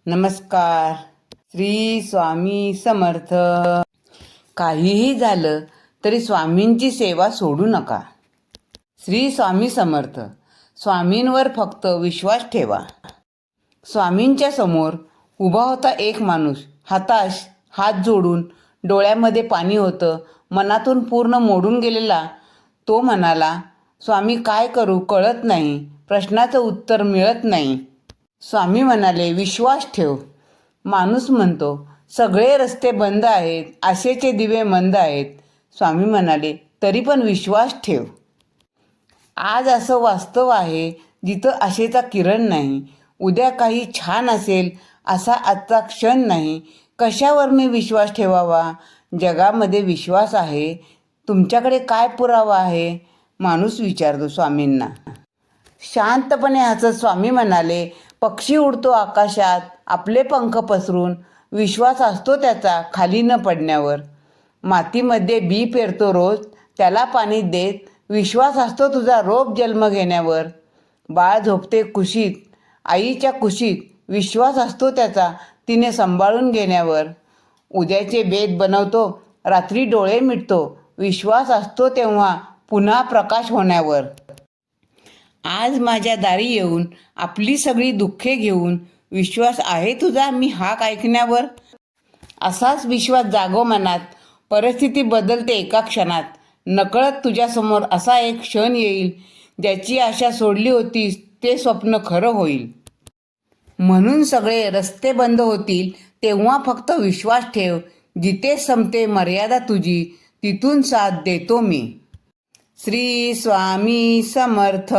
नमस्कार. श्री स्वामी समर्थ. काहीही झालं तरी स्वामींची सेवा सोडू नका. श्री स्वामी समर्थ. स्वामींवर फक्त विश्वास ठेवा. स्वामींच्या समोर उभा होता एक माणूस, हताश, हात जोडून, डोळ्यामध्ये पाणी होतं, मनातून पूर्ण मोडून गेलेला. तो म्हणाला, स्वामी काय करू कळत नाही, प्रश्नाचं उत्तर मिळत नाही. स्वामी म्हणाले, विश्वास ठेव. माणूस म्हणतो, सगळे रस्ते बंद आहेत, आशेचे दिवे मंद आहेत. स्वामी म्हणाले, तरी पण विश्वास ठेव. आज असं वास्तव आहे जिथं आशेचा किरण नाही. उद्या काही छान असेल असा आजचा क्षण नाही. कशावर मी विश्वास ठेवावा? जगामध्ये विश्वास आहे, तुमच्याकडे काय पुरावा आहे? माणूस विचारतो स्वामींना. शांतपणे हसत स्वामी म्हणाले, पक्षी उडतो आकाशात आपले पंख पसरून, विश्वास असतो त्याचा खाली न पडण्यावर. मातीमध्ये बी पेरतो रोज, त्याला पाणी देत, विश्वास असतो तुझा रोप जन्म घेण्यावर. बाळ झोपते कुशीत, आईच्या कुशीत, विश्वास असतो त्याचा तिने सांभाळून घेण्यावर. उद्याचे बेत बनवतो, रात्री डोळे मिटतो, विश्वास असतो तेव्हा पुन्हा प्रकाश होण्यावर. आज माझ्या दारी येऊन आपली सगळी दुःखे घेऊन, विश्वास आहे तुझा मी हाक ऐकण्यावर. असाच विश्वास जागो मनात, परिस्थिती बदलते एका क्षणात. नकळत तुझ्यासमोर असा एक क्षण येईल, ज्याची आशा सोडली होतीस ते स्वप्न खरं होईल. म्हणून सगळे रस्ते बंद होतील तेव्हा फक्त विश्वास ठेव. जिथे संपते मर्यादा तुझी, तिथून साथ देतो मी. श्री स्वामी समर्थ.